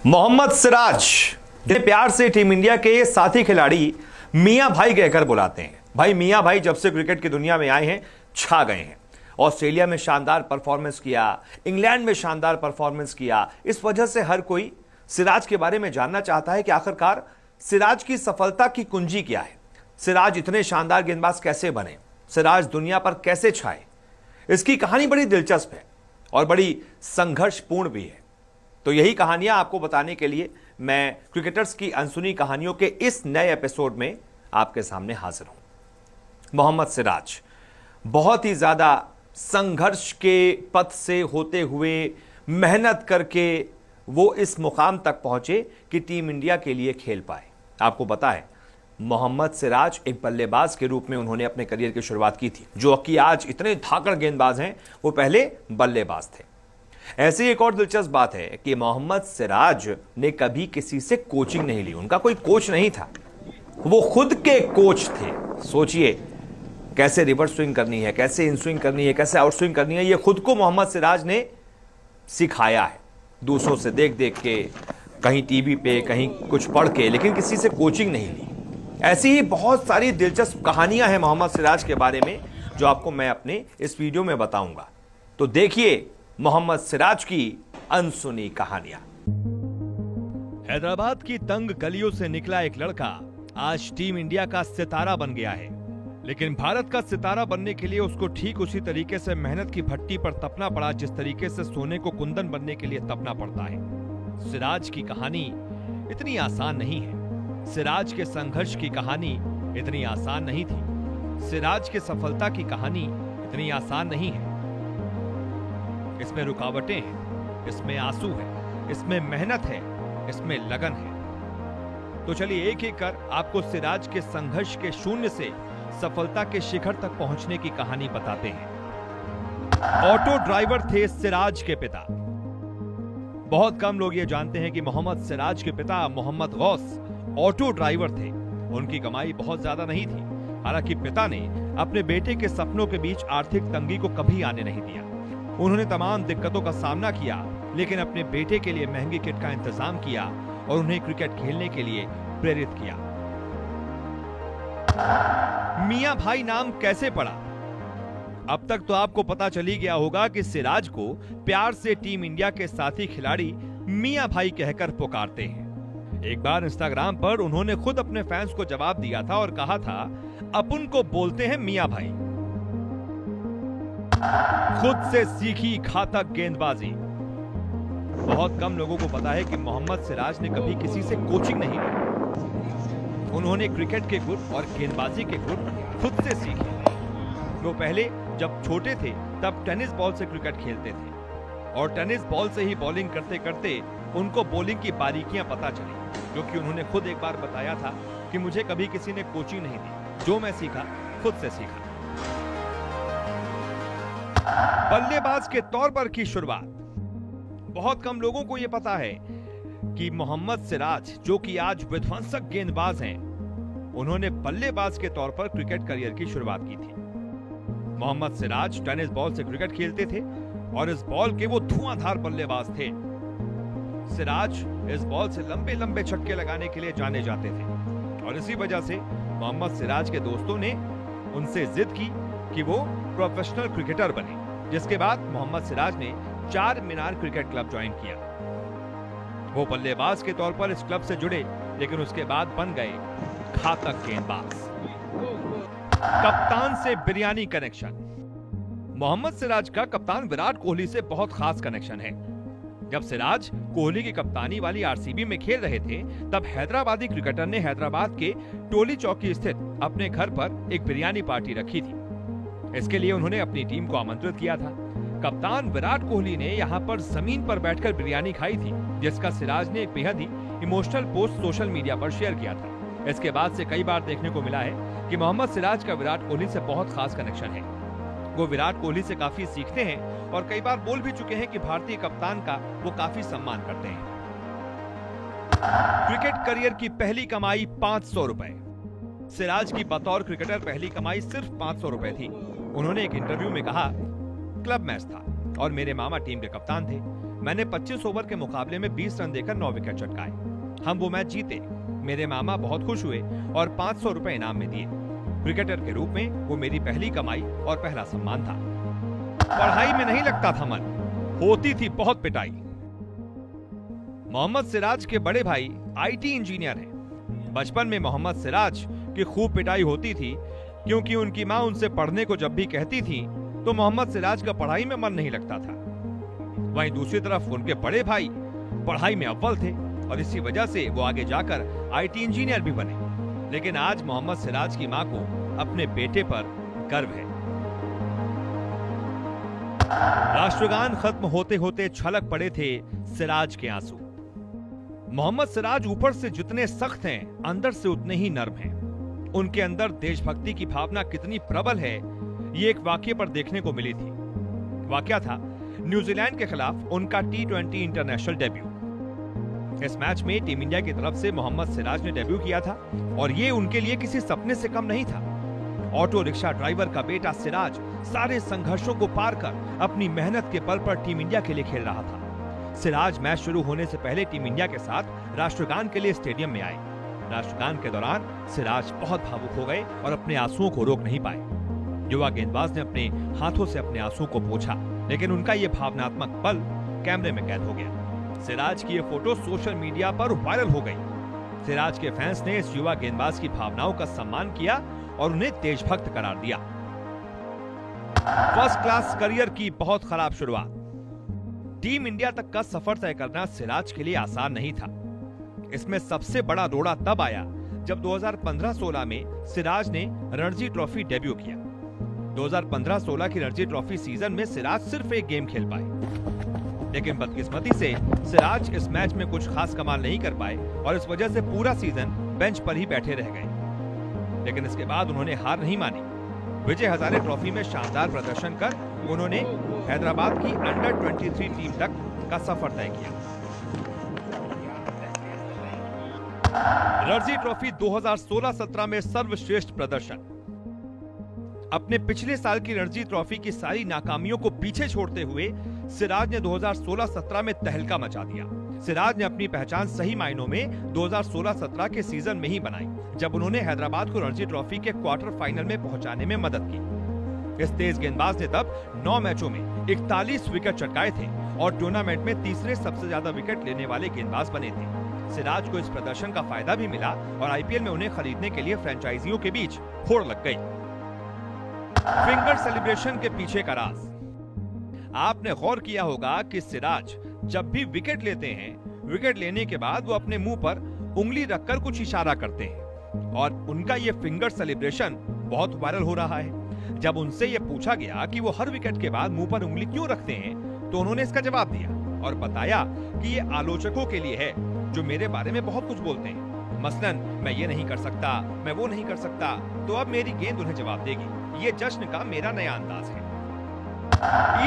मोहम्मद सिराज जिन्हें प्यार से टीम इंडिया के साथी खिलाड़ी मियां भाई कहकर बुलाते हैं। भाई मियां भाई जब से क्रिकेट की दुनिया में आए हैं छा गए हैं। ऑस्ट्रेलिया में शानदार परफॉर्मेंस किया, इंग्लैंड में शानदार परफॉर्मेंस किया। इस वजह से हर कोई सिराज के बारे में जानना चाहता है कि आखिरकार सिराज की सफलता की कुंजी क्या है। सिराज इतने शानदार गेंदबाज कैसे बने, सिराज दुनिया पर कैसे छाए। इसकी कहानी बड़ी दिलचस्प है और बड़ी संघर्षपूर्ण भी है। तो यही कहानियां आपको बताने के लिए मैं क्रिकेटर्स की अनसुनी कहानियों के इस नए एपिसोड में आपके सामने हाजिर हूं। मोहम्मद सिराज बहुत ही ज्यादा संघर्ष के पथ से होते हुए मेहनत करके वो इस मुकाम तक पहुंचे कि टीम इंडिया के लिए खेल पाए। आपको पता है मोहम्मद सिराज एक बल्लेबाज के रूप में उन्होंने अपने करियर की शुरुआत की थी, जो कि आज इतने धाकड़ गेंदबाज हैं, वो पहले बल्लेबाज थे। ऐसी एक और दिलचस्प बात है कि मोहम्मद सिराज ने कभी किसी से कोचिंग नहीं ली। उनका कोई कोच नहीं था, वो खुद के कोच थे। सोचिए कैसे रिवर्स स्विंग करनी है, कैसे इन स्विंग करनी है, कैसे आउट स्विंग करनी है, ये खुद को मोहम्मद सिराज ने सिखाया है दूसरों से देख देख के, कहीं टीवी पे, कहीं कुछ पढ़ के, लेकिन किसी से कोचिंग नहीं ली। ऐसी ही बहुत सारी दिलचस्प कहानियां हैं मोहम्मद सिराज के बारे में, जो आपको मैं अपने इस वीडियो में बताऊंगा। तो देखिए मोहम्मद सिराज की अनसुनी कहानियां। हैदराबाद की तंग गलियों से निकला एक लड़का आज टीम इंडिया का सितारा बन गया है। लेकिन भारत का सितारा बनने के लिए उसको ठीक उसी तरीके से मेहनत की भट्टी पर तपना पड़ा जिस तरीके से सोने को कुंदन बनने के लिए तपना पड़ता है। सिराज की कहानी इतनी आसान नहीं है। सिराज के संघर्ष की कहानी इतनी आसान नहीं थी। सिराज के सफलता की कहानी इतनी आसान नहीं है। इसमें रुकावटें हैं, इसमें आंसू है, इसमें मेहनत है, इसमें लगन है। तो चलिए एक एक कर आपको सिराज के संघर्ष के शून्य से सफलता के शिखर तक पहुंचने की कहानी बताते हैं। ऑटो ड्राइवर थे सिराज के पिता। बहुत कम लोग ये जानते हैं कि मोहम्मद सिराज के पिता मोहम्मद गौस ऑटो ड्राइवर थे। उनकी कमाई बहुत ज्यादा नहीं थी। हालांकि पिता ने अपने बेटे के सपनों के बीच आर्थिक तंगी को कभी आने नहीं दिया। उन्होंने तमाम दिक्कतों का सामना किया, लेकिन अपने बेटे के लिए महंगी किट का इंतजाम किया और उन्हें क्रिकेट खेलने के लिए प्रेरित किया। मियां भाई नाम कैसे पड़ा? अब तक तो आपको पता चल ही गया होगा कि सिराज को प्यार से टीम इंडिया के साथी खिलाड़ी मियां भाई कहकर पुकारते हैं। एक बार इंस्टाग्राम पर उन्होंने खुद अपने फैंस को जवाब दिया था और कहा था, अपन को बोलते हैं मियां भाई। खुद से सीखी घातक गेंदबाजी। बहुत कम लोगों को पता है कि मोहम्मद सिराज ने कभी किसी से कोचिंग नहीं ली। उन्होंने क्रिकेट के गुर और गेंदबाजी के गुर खुद से सीखे। वो पहले जब छोटे थे तब टेनिस बॉल से क्रिकेट खेलते थे और टेनिस बॉल से ही बॉलिंग करते करते उनको बॉलिंग की बारीकियां पता चली, जो कि उन्होंने खुद एक बार बताया था कि मुझे कभी किसी ने कोचिंग नहीं दी, जो मैं सीखा खुद से सीखा। बल्लेबाज के तौर पर की शुरुआत। बहुत कम लोगों को यह पता है कि मोहम्मद सिराज, जो कि आज विध्वंसक गेंदबाज हैं, उन्होंने बल्लेबाज के तौर पर क्रिकेट करियर की शुरुआत की थी। मोहम्मद सिराज टेनिस बॉल से क्रिकेट खेलते थे और इस बॉल के वो धुआंधार बल्लेबाज थे। सिराज इस बॉल से लंबे लंबे छक्के लगाने के लिए जाने जाते थे और इसी वजह से मोहम्मद सिराज के दोस्तों ने उनसे जिद की कि वो प्रोफेशनल क्रिकेटर बने। जिसके बाद मोहम्मद सिराज ने चार मीनार क्रिकेट क्लब ज्वाइन किया। वो बल्लेबाज के तौर पर इस क्लब से जुड़े, लेकिन उसके बाद बन गए घातक गेंदबाज। कप्तान से बिरयानी कनेक्शन। मोहम्मद सिराज का कप्तान विराट कोहली से बहुत खास कनेक्शन है। जब सिराज कोहली की कप्तानी वाली आरसीबी में खेल रहे थे, तब हैदराबादी क्रिकेटर ने हैदराबाद के टोली चौकी स्थित अपने घर पर एक बिरयानी पार्टी रखी थी। इसके लिए उन्होंने अपनी टीम को आमंत्रित किया था। कप्तान विराट कोहली ने यहां पर जमीन पर बैठकर बिरयानी खाई थी, जिसका सिराज ने एक बेहद ही इमोशनल पोस्ट सोशल मीडिया पर शेयर किया था। इसके बाद से कई बार देखने को मिला है कि मोहम्मद सिराज का विराट कोहली से बहुत खास कनेक्शन है। वो विराट कोहली से काफी सीखते हैं और कई बार बोल भी चुके हैं कि भारतीय कप्तान का वो काफी सम्मान करते हैं। क्रिकेट करियर की पहली कमाई 500 रुपए। सिराज की बतौर क्रिकेटर पहली कमाई सिर्फ 500 रुपए थी। उन्होंने एक इंटरव्यू में कहा, क्लब मैच था और मेरे मामा टीम के कप्तान थे। मैंने 25 ओवर के मुकाबले में 20 रन देकर 9 विकेट चटकाए। हम वो मैच जीते। मेरे मामा बहुत खुश हुए और 500 रुपए इनाम में दिए। क्रिकेटर के रूप में वो मेरी पहली कमाई और पहला सम्मान था। पढ़ाई में नहीं लगता था मन, होती थी बहुत पिटाई। मोहम्मद सिराज के बड़े भाई आईटी इंजीनियर हैं। बचपन में मोहम्मद सिराज की खूब पिटाई होती थी, क्योंकि उनकी मां उनसे पढ़ने को जब भी कहती थी तो मोहम्मद सिराज का पढ़ाई में मन नहीं लगता था। वहीं दूसरी तरफ उनके बड़े भाई पढ़ाई में अव्वल थे और इसी वजह से वो आगे जाकर आईटी इंजीनियर भी बने। लेकिन आज मोहम्मद सिराज की मां को अपने बेटे पर गर्व है। राष्ट्रगान खत्म होते होते छलक पड़े थे सिराज के आंसू। मोहम्मद सिराज ऊपर से जितने सख्त हैं, अंदर से उतने ही नर्म हैं। उनके अंदर देशभक्ति की भावना कितनी प्रबल है, ये एक वाकये पर देखने को मिली थी। वाकया था न्यूजीलैंड के खिलाफ उनका T20 इंटरनेशनल डेब्यू। इस मैच में टीम इंडिया की तरफ से मोहम्मद सिराज ने डेब्यू किया था और ये उनके लिए किसी सपने से कम नहीं था। ऑटो रिक्शा ड्राइवर का बेटा सिराज सारे संघर्षों को पार कर अपनी मेहनत के बल पर टीम इंडिया के लिए खेल रहा था। सिराज मैच शुरू होने से पहले टीम इंडिया के साथ राष्ट्रगान के लिए स्टेडियम में आए। राष्ट्रगान के दौरान सिराज बहुत भावुक हो गए और अपने आंसुओं को रोक नहीं पाए। युवा गेंदबाज ने अपने हाथों से अपने आंसुओं को पोंछा, लेकिन उनका ये भावनात्मक पल कैमरे में कैद हो गया। सिराज की ये फोटो सोशल मीडिया पर वायरल हो गई। सिराज के फैंस ने इस युवा गेंदबाज की भावनाओं का सम्मान किया और उन्हें देशभक्त करार दिया। फर्स्ट क्लास करियर की बहुत खराब शुरुआत। टीम इंडिया तक का सफर तय करना सिराज के लिए आसान नहीं था। इसमें सबसे बड़ा रोड़ा तब आया जब 2015-16 में सिराज ने रणजी ट्रॉफी डेब्यू किया। 2015-16 की रणजी ट्रॉफी सीजन में सिराज सिर्फ एक गेम खेल पाए, लेकिन बदकिस्मती से सिराज इस मैच में कुछ खास कमाल नहीं कर पाए और इस वजह से पूरा सीजन बेंच पर ही बैठे रह गए। लेकिन इसके बाद उन्होंने हार नहीं मानी। विजय हजारे ट्रॉफी में शानदार प्रदर्शन कर उन्होंने हैदराबाद की अंडर 23 टीम तक का सफर तय किया। रणजी ट्रॉफी 2016-17 में सर्वश्रेष्ठ प्रदर्शन। अपने पिछले साल की रणजी ट्रॉफी की सारी नाकामियों को पीछे छोड़ते हुए सिराज ने 2016-17 में तहलका मचा दिया। सिराज ने अपनी पहचान सही मायनों में 2016-17 के सीजन में ही बनाई, जब उन्होंने हैदराबाद को रणजी ट्रॉफी के क्वार्टर फाइनल में पहुंचाने में मदद की। इस तेज गेंदबाज ने तब 9 मैचों में 41 विकेट चटकाए थे और टूर्नामेंट में तीसरे सबसे ज्यादा विकेट लेने वाले गेंदबाज बने थे। सिराज को इस प्रदर्शन का फायदा भी मिला और आईपीएल में उन्हें खरीदने के लिए फ्रेंचाइजियों के बीच होड़ लग गई। फिंगर सेलिब्रेशन के पीछे का राज। आपने गौर किया होगा कि सिराज जब भी विकेट लेते हैं, विकेट लेने के बाद वो अपने मुंह पर उंगली रखकर कुछ इशारा करते हैं और उनका ये फिंगर सेलिब्रेशन बहुत वायरल हो रहा है। जब उनसे ये पूछा गया कि वो हर विकेट के बाद मुंह पर उंगली क्यों रखते हैं, तो उन्होंने इसका जवाब दिया और बताया कि ये आलोचकों के लिए है जो मेरे बारे में बहुत कुछ बोलते हैं। मसलन मैं ये नहीं कर सकता, मैं वो नहीं कर सकता, तो अब मेरी गेंद उन्हें जवाब देगी। ये जश्न का मेरा नया अंदाज है।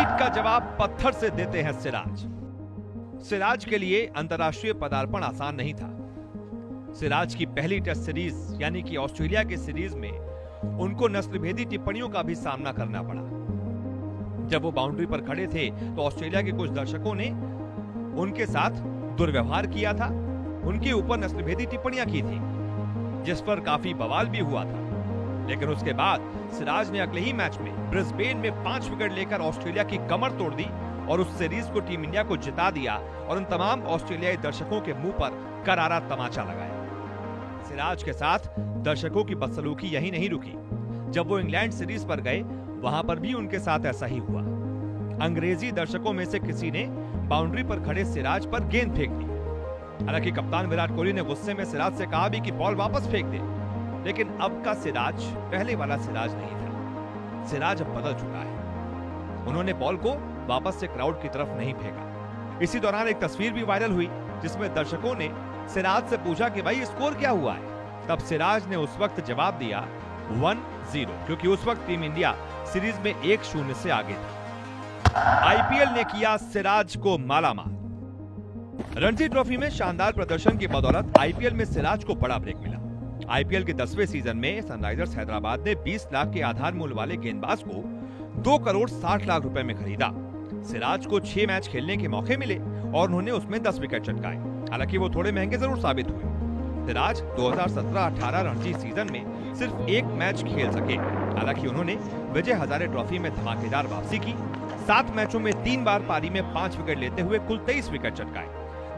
ईंट का जवाब पत्थर से देते हैं सिराज। सिराज के लिए अंतर्राष्ट्रीय पदार्पण आसान नहीं था। सिराज की पहली टेस्ट सीरीज यानी कि ऑस्ट्रेलिया के सीरीज में उनको नस्लभेदी टिप्पणियों का भी सामना करना पड़ा। जब वो बाउंड्री पर खड़े थे तो ऑस्ट्रेलिया के कुछ दर्शकों ने उनके साथ दुर्व्यवहार किया था, उनके ऊपर नस्लभेदी टिप्पणियां की थी, जिस पर काफी बवाल भी हुआ था। लेकिन उसके बाद सिराज ने अगले ही मैच में ब्रिस्बेन में 5 विकेट लेकर ऑस्ट्रेलिया की कमर तोड़ दी और उस सीरीज को टीम इंडिया को जिता दिया और उन तमाम ऑस्ट्रेलियाई दर्शकों के मुंह पर करारा तमाचा लगाया। सिराज के साथ दर्शकों की बदसलूकी यही नहीं रुकी। जब वो इंग्लैंड सीरीज पर गए, वहां पर भी उनके साथ ऐसा ही हुआ। अंग्रेजी दर्शकों में से किसी ने बाउंड्री पर खड़े सिराज पर गेंद फेंक दी। हालांकि कप्तान विराट कोहली ने गुस्से में सिराज से कहा भी कि बॉल वापस फेंक दे, लेकिन अब का सिराज पहले वाला सिराज नहीं था। सिराज अब बदल चुका है। उन्होंने बॉल को वापस से क्राउड की तरफ नहीं फेंका। इसी दौरान एक तस्वीर भी वायरल हुई जिसमें दर्शकों ने सिराज से पूछा कि भाई स्कोर क्या हुआ है। तब सिराज ने उस वक्त जवाब दिया 1-0, क्योंकि उस वक्त टीम इंडिया सीरीज में 1-0 से आगे थी। आईपीएल ने किया सिराज को मालामाल। रणजी ट्रॉफी में शानदार प्रदर्शन की बदौलत आईपीएल में सिराज को बड़ा ब्रेक मिला। आईपीएल के 10वें सीजन में सनराइजर्स हैदराबाद ने 20 लाख के आधार मूल्य वाले गेंदबाज को 2 करोड़ 60 लाख रुपए में खरीदा। सिराज को 6 मैच खेलने के मौके मिले और उन्होंने उसमें 10 विकेट चटकाए। हालांकि वो थोड़े महंगे जरूर साबित हुए। सिराज 2017-18 रणजी सीजन में सिर्फ एक मैच खेल सके। हालांकि उन्होंने विजय हजारे ट्रॉफी में धमाकेदार वापसी की। 7 मैचों में 3 बार पारी में 5 विकेट लेते हुए कुल 23 विकेट चटकाए।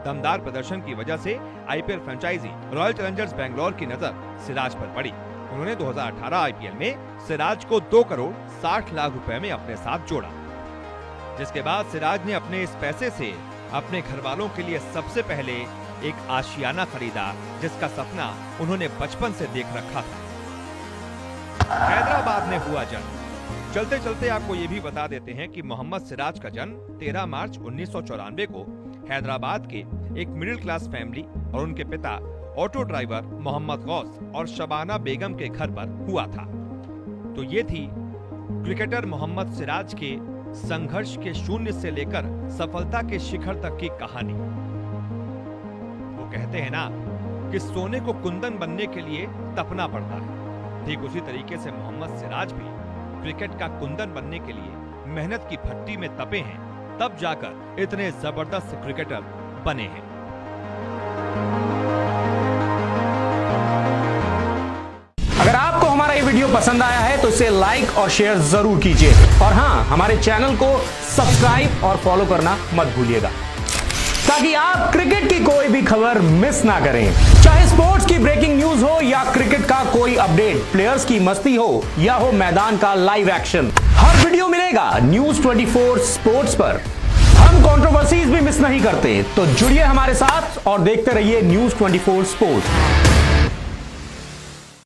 दमदार प्रदर्शन की वजह से IPL franchise Royal Challengers Bangalore की नजर सिराज पर पड़ी। उन्होंने 2018 आईपीएल में सिराज को 2 करोड़ 60 लाख रुपए में अपने साथ जोड़ा, जिसके बाद सिराज ने अपने इस पैसे से अपने घर वालों के लिए सबसे पहले एक आशियाना खरीदा, जिसका सपना उन्होंने बचपन से देख रखा था। हैदराबाद में हुआ जन्म। चलते चलते आपको ये भी बता देते हैं कि मोहम्मद सिराज का जन्म 13 मार्च 1994 को हैदराबाद के एक मिडिल क्लास फैमिली और उनके पिता ऑटो ड्राइवर मोहम्मद गौस और शबाना बेगम के घर पर हुआ था। तो ये थी क्रिकेटर मोहम्मद सिराज के संघर्ष के शून्य से लेकर सफलता के शिखर तक की कहानी। वो कहते हैं ना कि सोने को कुंदन बनने के लिए तपना पड़ता है। ठीक उसी तरीके से मोहम्मद सिराज भी क्रिकेट का कुंदन बनने के लिए मेहनत की भट्टी में तपे हैं, तब जाकर इतने जबरदस्त क्रिकेटर बने हैं। अगर आपको हमारा ये वीडियो पसंद आया है तो इसे लाइक और शेयर जरूर कीजिए और हाँ, हमारे चैनल को सब्सक्राइब और फॉलो करना मत भूलिएगा, ताकि आप क्रिकेट की कोई भी खबर मिस ना करें। चाहे स्पोर्ट्स की ब्रेकिंग न्यूज हो या क्रिकेट का कोई अपडेट, प्लेयर्स की मस्ती हो या हो मैदान का लाइव एक्शन, हर वीडियो मिलेगा न्यूज 24 स्पोर्ट्स पर। हम कंट्रोवर्सीज भी मिस नहीं करते, तो जुड़िए हमारे साथ और देखते रहिए न्यूज 24 स्पोर्ट्स।